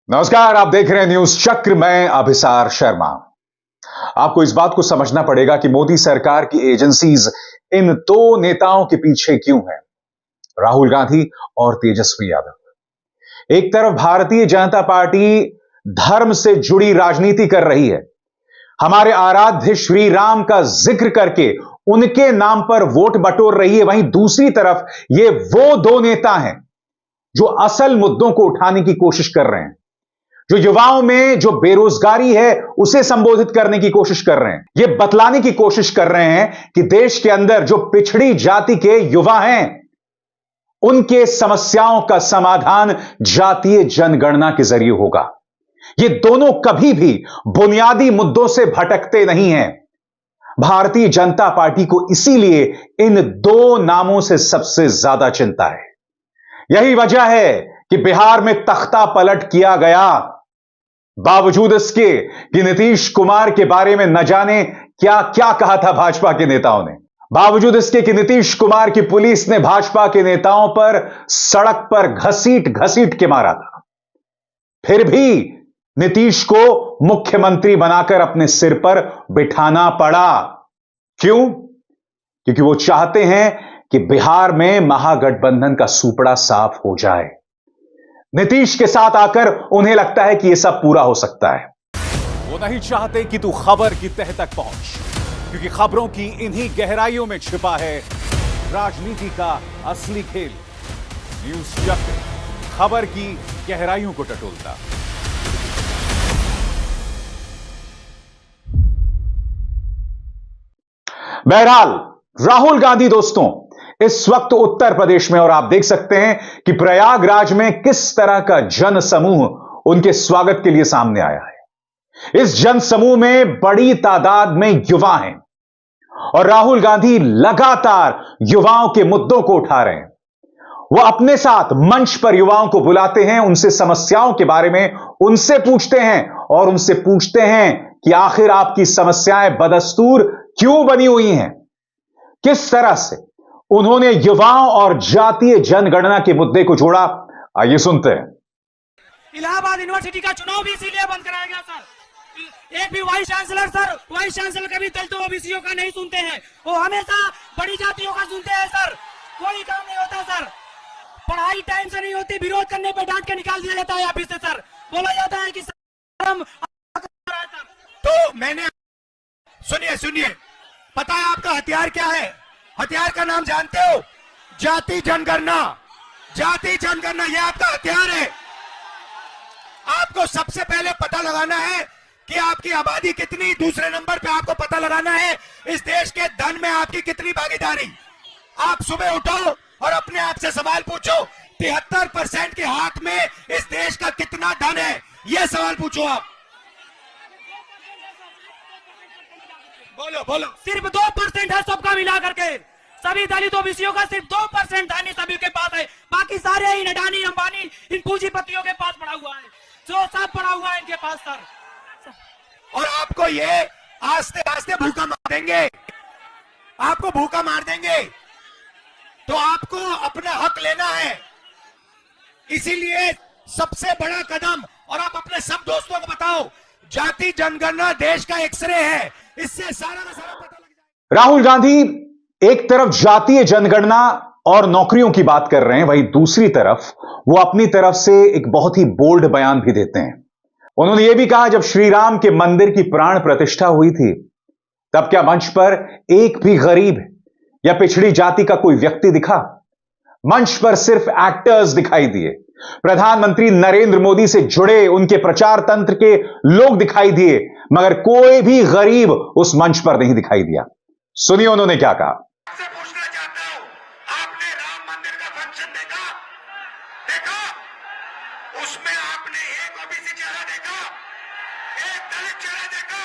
नमस्कार, आप देख रहे हैं न्यूज चक्र। मैं अभिसार शर्मा। आपको इस बात को समझना पड़ेगा कि मोदी सरकार की एजेंसीज इन दो नेताओं के पीछे क्यों हैं, राहुल गांधी और तेजस्वी यादव। एक तरफ भारतीय जनता पार्टी धर्म से जुड़ी राजनीति कर रही है, हमारे आराध्य श्री राम का जिक्र करके उनके नाम पर वोट बटोर रही है। वहीं दूसरी तरफ ये वो दो नेता हैं जो असल मुद्दों को उठाने की कोशिश कर रहे हैं, जो युवाओं में जो बेरोजगारी है उसे संबोधित करने की कोशिश कर रहे हैं। ये बतलाने की कोशिश कर रहे हैं कि देश के अंदर जो पिछड़ी जाति के युवा हैं उनके समस्याओं का समाधान जातीय जनगणना के जरिए होगा। ये दोनों कभी भी बुनियादी मुद्दों से भटकते नहीं हैं। भारतीय जनता पार्टी को इसीलिए इन दो नामों से सबसे ज्यादा चिंता है। यही वजह है कि बिहार में तख्ता पलट किया गया, बावजूद इसके कि नीतीश कुमार के बारे में न जाने क्या क्या कहा था भाजपा के नेताओं ने, बावजूद इसके कि नीतीश कुमार की पुलिस ने भाजपा के नेताओं पर सड़क पर घसीट घसीट के मारा था, फिर भी नीतीश को मुख्यमंत्री बनाकर अपने सिर पर बिठाना पड़ा। क्यों? क्योंकि वो चाहते हैं कि बिहार में महागठबंधन का सुपड़ा साफ हो जाए। नीतीश के साथ आकर उन्हें लगता है कि यह सब पूरा हो सकता है। वो नहीं चाहते कि तू खबर की तह तक पहुंच, क्योंकि खबरों की इन्हीं गहराइयों में छिपा है राजनीति का असली खेल। न्यूज चक्र खबर की गहराइयों को टटोलता। बहरहाल राहुल गांधी दोस्तों इस वक्त उत्तर प्रदेश में, और आप देख सकते हैं कि प्रयागराज में किस तरह का जन समूह उनके स्वागत के लिए सामने आया है। इस जन समूह में बड़ी तादाद में युवा हैं और राहुल गांधी लगातार युवाओं के मुद्दों को उठा रहे हैं। वो अपने साथ मंच पर युवाओं को बुलाते हैं, उनसे समस्याओं के बारे में उनसे पूछते हैं और उनसे पूछते हैं कि आखिर आपकी समस्याएं बदस्तूर क्यों बनी हुई हैं। किस तरह से उन्होंने युवाओं और जातीय जनगणना के मुद्दे को जोड़ा, आइए सुनते हैं। इलाहाबाद यूनिवर्सिटी का चुनाव भी इसीलिए बंद कराया गया सर। एक भी वाइस चांसलर कभी दलितों ओबीसीओं का नहीं सुनते हैं, वो हमेशा बड़ी जातियों का सुनते हैं सर। कोई काम नहीं होता सर, पढ़ाई टाइम से नहीं होती, विरोध करने पे डांट के निकाल दिया जाता है ऑफिस से सर। बोला जाता है कि सर हम तो मैंने सुनिए, पता है आपका हथियार क्या है? हथियार का नाम जानते हो? जाति जनगणना। ये आपका हथियार है। आपको सबसे पहले पता लगाना है कि आपकी आबादी कितनी, दूसरे नंबर पे आपको पता लगाना है इस देश के धन में आपकी कितनी भागीदारी। आप सुबह उठो और अपने आप से सवाल पूछो, 73% के हाथ में इस देश का कितना धन है? यह सवाल पूछो आप। बोलो। सिर्फ 2% है सबका मिला करके, सभी दलित ओबीसीओ का सिर्फ 2% धन सभी के पास है। बाकी सारे इन अडानी अंबानी इन पूंजीपतियों के पास पड़ा हुआ है, जो सब पड़ा हुआ है इनके पास सर। और आपको ये आस्ते आस्ते भूखा मार देंगे, तो आपको अपना हक लेना है। इसीलिए सबसे बड़ा कदम, और आप अपने सब दोस्तों को बताओ, जाति जनगणना देश का एक्सरे है, इससे सारा का सारा पता लग जाएगा। राहुल गांधी एक तरफ जातीय जनगणना और नौकरियों की बात कर रहे हैं, वहीं दूसरी तरफ वो अपनी तरफ से एक बहुत ही बोल्ड बयान भी देते हैं। उन्होंने यह भी कहा, जब श्री राम के मंदिर की प्राण प्रतिष्ठा हुई थी तब क्या मंच पर एक भी गरीब या पिछड़ी जाति का कोई व्यक्ति दिखा? मंच पर सिर्फ एक्टर्स दिखाई दिए। प्रधानमंत्री नरेंद्र मोदी से जुड़े उनके प्रचार तंत्र के लोग दिखाई दिए, मगर कोई भी गरीब उस मंच पर नहीं दिखाई दिया। सुनिए उन्होंने क्या कहा। आपसे पूछना चाहता हूं, आपने राम मंदिर का फंक्शन देखा? उसमें आपने एक ओबीसी चेहरा देखा, एक दलित चेहरा देखा,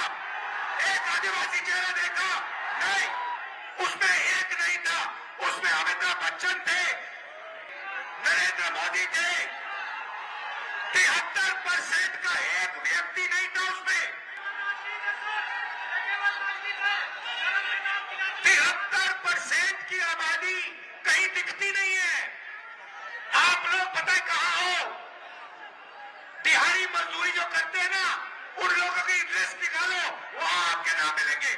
एक आदिवासी चेहरा देखा? नहीं, उसमें एक नहीं था। उसमें अमिताभ बच्चन थे, नरेंद्र मोदी थे। 73% का एक व्यक्ति नहीं था उसमें। 73% की आबादी कहीं दिखती नहीं है। आप लोग पता कहां हो? बिहारी मजदूरी जो करते हैं ना, उन लोगों की लिस्ट निकालो, वहां आपके नाम मिलेंगे।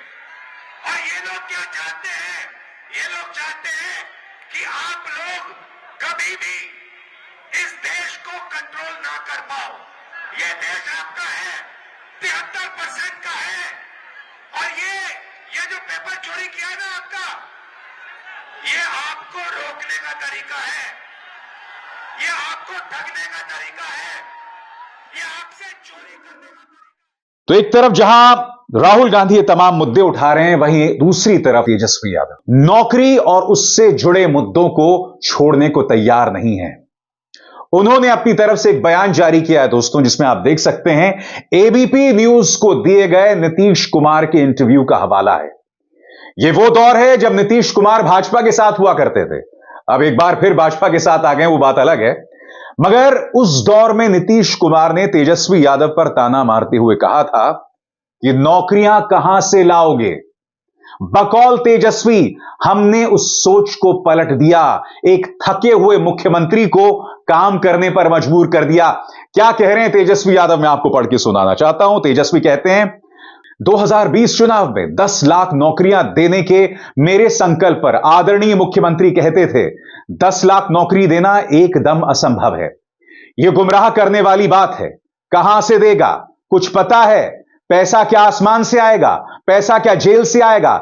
और ये लोग क्या चाहते हैं? ये लोग चाहते हैं कि आप लोग कभी भी इस देश को कंट्रोल ना कर पाओ। ये देश आपका है, 73% का है। और ये जो पेपर चोरी किया है ना आपका, ये आपको रोकने का तरीका है, ये आपको ठगने का तरीका है, ये आपसे चोरी करने का तरीका। तो एक तरफ जहां राहुल गांधी ये तमाम मुद्दे उठा रहे हैं, वहीं दूसरी तरफ तेजस्वी यादव नौकरी और उससे जुड़े मुद्दों को छोड़ने को तैयार नहीं है। उन्होंने अपनी तरफ से एक बयान जारी किया है दोस्तों, जिसमें आप देख सकते हैं एबीपी न्यूज को दिए गए नीतीश कुमार के इंटरव्यू का हवाला है। यह वो दौर है जब नीतीश कुमार भाजपा के साथ हुआ करते थे। अब एक बार फिर भाजपा के साथ आ गए, वो बात अलग है। मगर उस दौर में नीतीश कुमार ने तेजस्वी यादव पर ताना मारते हुए कहा था कि नौकरियां कहां से लाओगे। बकौल तेजस्वी हमने उस सोच को पलट दिया, एक थके हुए मुख्यमंत्री को काम करने पर मजबूर कर दिया। क्या कह रहे हैं तेजस्वी यादव, मैं आपको पढ़ के सुनाना चाहता हूं। तेजस्वी कहते हैं 2020 चुनाव में 10 लाख नौकरियां देने के मेरे संकल्प पर आदरणीय मुख्यमंत्री कहते थे 10 लाख नौकरी देना एकदम असंभव है, यह गुमराह करने वाली बात है। कहां से देगा, कुछ पता है? पैसा क्या आसमान से आएगा? पैसा क्या जेल से आएगा?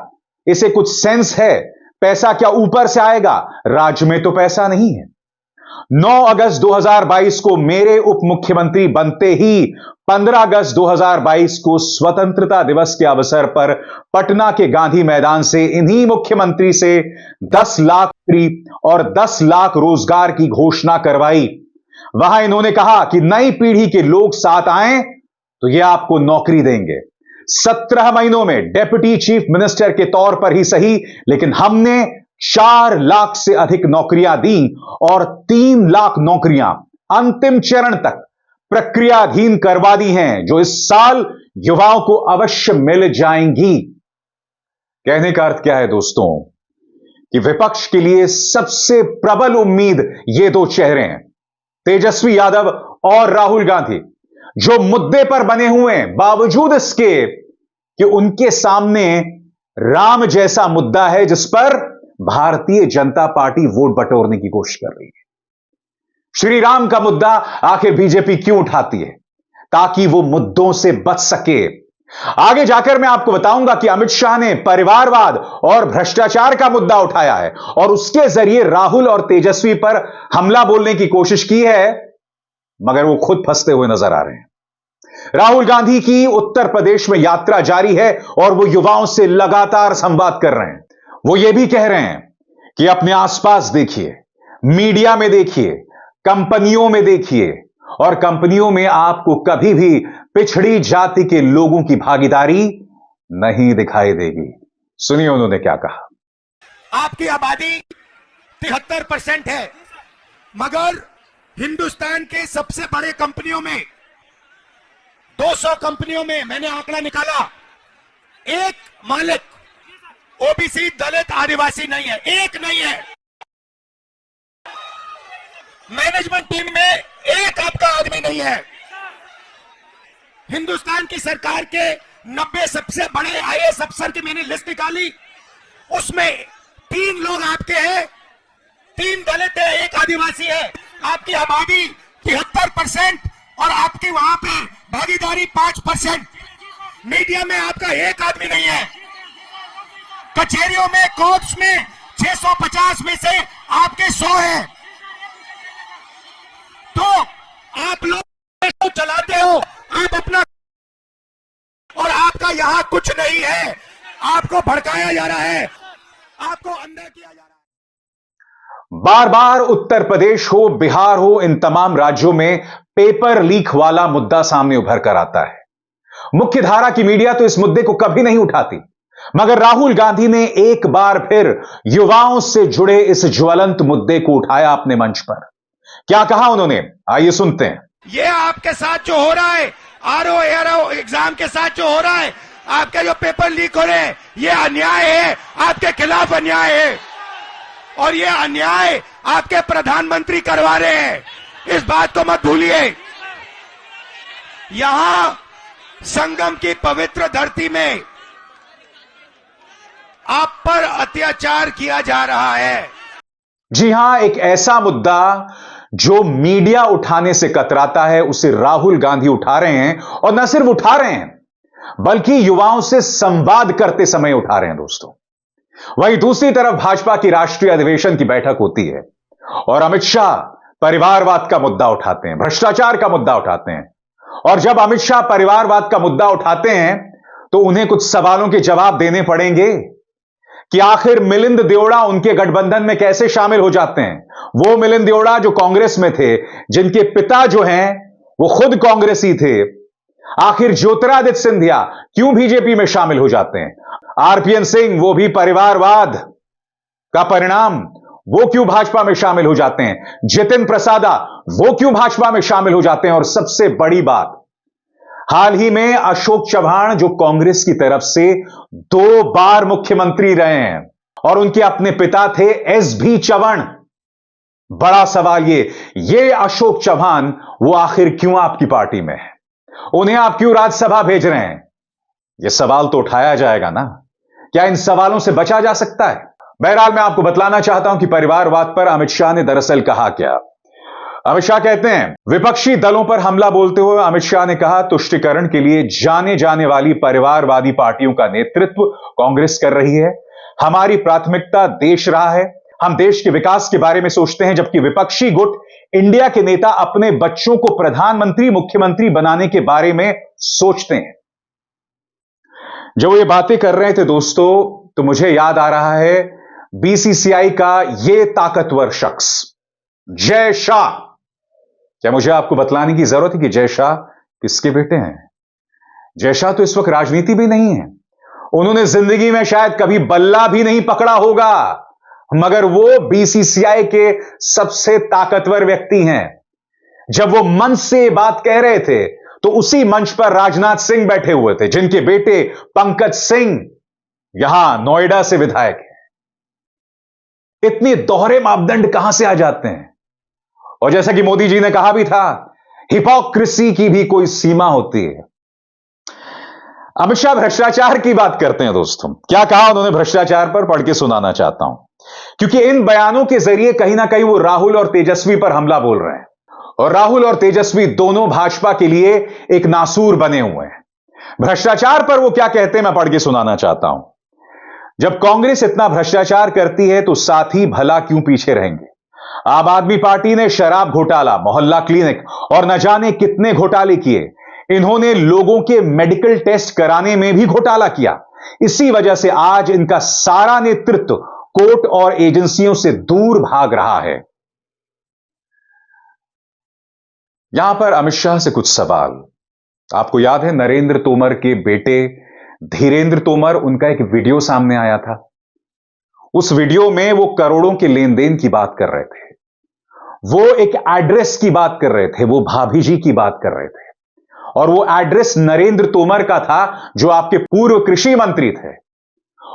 इसे कुछ सेंस है? पैसा क्या ऊपर से आएगा? राज्य में तो पैसा नहीं है। 9 अगस्त 2022 को मेरे उप मुख्यमंत्री बनते ही 15 अगस्त 2022 को स्वतंत्रता दिवस के अवसर पर पटना के गांधी मैदान से इन्हीं मुख्यमंत्री से 10 लाख नौकरी और 10 लाख रोजगार की घोषणा करवाई। वहां इन्होंने कहा कि नई पीढ़ी के लोग साथ आएं तो ये आपको नौकरी देंगे। 17 महीनों में डेप्यूटी चीफ मिनिस्टर के तौर पर ही सही, लेकिन हमने 4 लाख से अधिक नौकरियां दी और 3 लाख नौकरियां अंतिम चरण तक प्रक्रियाधीन करवा दी हैं, जो इस साल युवाओं को अवश्य मिल जाएंगी। कहने का अर्थ क्या है दोस्तों, कि विपक्ष के लिए सबसे प्रबल उम्मीद ये दो चेहरे हैं, तेजस्वी यादव और राहुल गांधी, जो मुद्दे पर बने हुए हैं, बावजूद इसके कि उनके सामने राम जैसा मुद्दा है जिस पर भारतीय जनता पार्टी वोट बटोरने की कोशिश कर रही है। श्री राम का मुद्दा आखिर बीजेपी क्यों उठाती है? ताकि वो मुद्दों से बच सके। आगे जाकर मैं आपको बताऊंगा कि अमित शाह ने परिवारवाद और भ्रष्टाचार का मुद्दा उठाया है और उसके जरिए राहुल और तेजस्वी पर हमला बोलने की कोशिश की है, मगर वो खुद फंसते हुए नजर आ रहे हैं। राहुल गांधी की उत्तर प्रदेश में यात्रा जारी है और वो युवाओं से लगातार संवाद कर रहे हैं। वो ये भी कह रहे हैं कि अपने आसपास देखिए, मीडिया में देखिए, कंपनियों में देखिए, और कंपनियों में आपको कभी भी पिछड़ी जाति के लोगों की भागीदारी नहीं दिखाई देगी। सुनिए उन्होंने क्या कहा। आपकी आबादी 73% है, मगर हिंदुस्तान के सबसे बड़े कंपनियों में 200 कंपनियों में मैंने आंकड़ा निकाला, एक मालिक ओबीसी दलित आदिवासी नहीं है, एक नहीं है। मैनेजमेंट टीम में एक आपका आदमी नहीं है। हिंदुस्तान की सरकार के 90 सबसे बड़े आईएएस अफसर की मैंने लिस्ट निकाली, उसमें 3 लोग आपके हैं, 3 दलित है, एक आदिवासी है। आपकी आबादी 73% और आपकी वहां पे भागीदारी 5%। मीडिया में आपका एक आदमी नहीं है। कचहरियों में, कोर्ट्स में 650 में से आपके 100 हैं। तो आप लोग चलाते हो, आप अपना, और आपका यहां कुछ नहीं है। आपको भड़काया जा रहा है, आपको अंदर किया जा रहा है। बार बार उत्तर प्रदेश हो, बिहार हो, इन तमाम राज्यों में पेपर लीक वाला मुद्दा सामने उभर कर आता है। मुख्य धारा की मीडिया तो इस मुद्दे को कभी नहीं उठाती, मगर राहुल गांधी ने एक बार फिर युवाओं से जुड़े इस ज्वलंत मुद्दे को उठाया अपने मंच पर। क्या कहा उन्होंने, आइए सुनते हैं। ये आपके साथ जो हो रहा है, आरओ एआरओ एग्जाम के साथ जो हो रहा है, आपके जो पेपर लीक हो रहे हैं, ये अन्याय है, आपके खिलाफ अन्याय है। और ये अन्याय आपके प्रधानमंत्री करवा रहे हैं, इस बात को मत भूलिए। यहां संगम की पवित्र धरती में आप पर अत्याचार किया जा रहा है। जी हां, एक ऐसा मुद्दा जो मीडिया उठाने से कतराता है, उसे राहुल गांधी उठा रहे हैं, और न सिर्फ उठा रहे हैं बल्कि युवाओं से संवाद करते समय उठा रहे हैं दोस्तों। वहीं दूसरी तरफ भाजपा की राष्ट्रीय अधिवेशन की बैठक होती है और अमित शाह परिवारवाद का मुद्दा उठाते हैं, भ्रष्टाचार का मुद्दा उठाते हैं। और जब अमित शाह परिवारवाद का मुद्दा उठाते हैं तो उन्हें कुछ सवालों के जवाब देने पड़ेंगे कि आखिर मिलिंद देओड़ा उनके गठबंधन में कैसे शामिल हो जाते हैं। वो मिलिंद देओड़ा जो कांग्रेस में थे, जिनके पिता जो हैं वो खुद कांग्रेसी थे, आखिर ज्योतिरादित्य सिंधिया क्यों बीजेपी में शामिल हो जाते हैं। आरपीएन सिंह, वो भी परिवारवाद का परिणाम, वो क्यों भाजपा में शामिल हो जाते हैं। जितिन प्रसादा, वो क्यों भाजपा में शामिल हो जाते हैं। और सबसे बड़ी बात, हाल ही में अशोक चव्हाण जो कांग्रेस की तरफ से 2 बार मुख्यमंत्री रहे हैं और उनके अपने पिता थे एसबी चव्हाण। बड़ा सवाल ये अशोक चव्हाण वो आखिर क्यों आपकी पार्टी में है, उन्हें आप क्यों राज्यसभा भेज रहे हैं। यह सवाल तो उठाया जाएगा ना। क्या इन सवालों से बचा जा सकता है। बहरहाल मैं आपको बतलाना चाहता हूं कि परिवारवाद पर अमित शाह ने दरअसल कहा क्या। अमित शाह कहते हैं, विपक्षी दलों पर हमला बोलते हुए अमित शाह ने कहा, तुष्टीकरण के लिए जाने जाने वाली परिवारवादी पार्टियों का नेतृत्व कांग्रेस कर रही है। हमारी प्राथमिकता देश रहा है। हम देश के विकास के बारे में सोचते हैं, जबकि विपक्षी गुट इंडिया के नेता अपने बच्चों को प्रधानमंत्री मुख्यमंत्री बनाने के बारे में सोचते हैं। जब वो ये बातें कर रहे थे दोस्तों, तो मुझे याद आ रहा है बीसीसीआई का ये ताकतवर शख्स जय शाह। क्या मुझे आपको बतलाने की जरूरत है कि जय शाह किसके बेटे हैं। जय शाह तो इस वक्त राजनीति भी नहीं है। उन्होंने जिंदगी में शायद कभी बल्ला भी नहीं पकड़ा होगा, मगर वो बीसीसीआई के सबसे ताकतवर व्यक्ति हैं। जब वो मंच से बात कह रहे थे तो उसी मंच पर राजनाथ सिंह बैठे हुए थे, जिनके बेटे पंकज सिंह यहां नोएडा से विधायक हैं। इतने दोहरे मापदंड कहां से आ जाते हैं। और जैसा कि मोदी जी ने कहा भी था, हिपोक्रेसी की भी कोई सीमा होती है। अमित शाह भ्रष्टाचार की बात करते हैं दोस्तों। क्या कहा उन्होंने भ्रष्टाचार पर, पढ़ के सुनाना चाहता हूं, क्योंकि इन बयानों के जरिए कहीं ना कहीं वो राहुल और तेजस्वी पर हमला बोल रहे हैं। और राहुल और तेजस्वी दोनों भाजपा के लिए एक नासूर बने हुए हैं। भ्रष्टाचार पर वो क्या कहते हैं, मैं पढ़ के सुनाना चाहता हूं। जब कांग्रेस इतना भ्रष्टाचार करती है तो साथी भला क्यों पीछे रहेंगे। आम आदमी पार्टी ने शराब घोटाला, मोहल्ला क्लिनिक और न जाने कितने घोटाले किए। इन्होंने लोगों के मेडिकल टेस्ट कराने में भी घोटाला किया। इसी वजह से आज इनका सारा नेतृत्व कोर्ट और एजेंसियों से दूर भाग रहा है। यहां पर अमित शाह से कुछ सवाल। आपको याद है नरेंद्र तोमर के बेटे धीरेंद्र तोमर, उनका एक वीडियो सामने आया था। उस वीडियो में वो करोड़ों के लेन देन की बात कर रहे थे। वो एक एड्रेस की बात कर रहे थे, वो भाभी जी की बात कर रहे थे। और वो एड्रेस नरेंद्र तोमर का था जो आपके पूर्व कृषि मंत्री थे।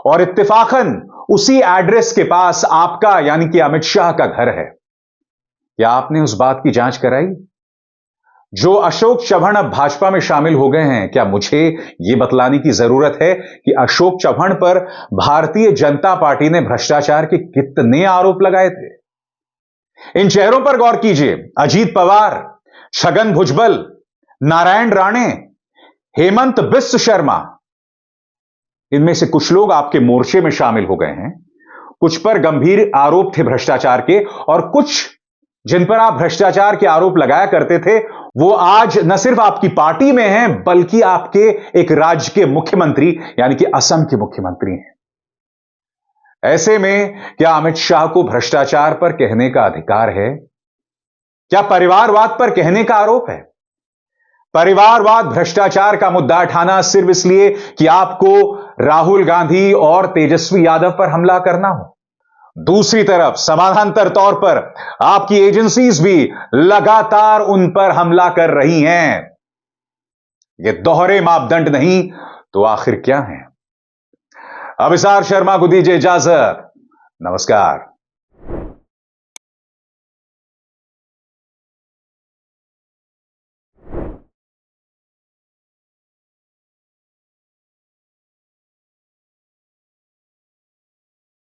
और इत्तेफाकन उसी एड्रेस के पास आपका यानी कि अमित शाह का घर है। क्या आपने उस बात की जांच कराई। जो अशोक चव्हाण अब भाजपा में शामिल हो गए हैं, क्या मुझे यह बतलाने की जरूरत है कि अशोक चव्हाण पर भारतीय जनता पार्टी ने भ्रष्टाचार के कितने आरोप लगाए थे। इन चेहरों पर गौर कीजिए। अजीत पवार, छगन भुजबल, नारायण राणे, हेमंत बिस्व शर्मा, इनमें से कुछ लोग आपके मोर्चे में शामिल हो गए हैं। कुछ पर गंभीर आरोप थे भ्रष्टाचार के, और कुछ जिन पर आप भ्रष्टाचार के आरोप लगाया करते थे वो आज न सिर्फ आपकी पार्टी में हैं, बल्कि आपके एक राज्य के मुख्यमंत्री यानी कि असम के मुख्यमंत्री हैं। ऐसे में क्या अमित शाह को भ्रष्टाचार पर कहने का अधिकार है। क्या परिवारवाद पर कहने का आरोप है। परिवारवाद, भ्रष्टाचार का मुद्दा उठाना सिर्फ इसलिए कि आपको राहुल गांधी और तेजस्वी यादव पर हमला करना हो। दूसरी तरफ समानांतर तौर पर आपकी एजेंसीज भी लगातार उन पर हमला कर रही हैं। ये दोहरे मापदंड नहीं तो आखिर क्या है। अभिसार शर्मा को दीजिए इजाजत। नमस्कार।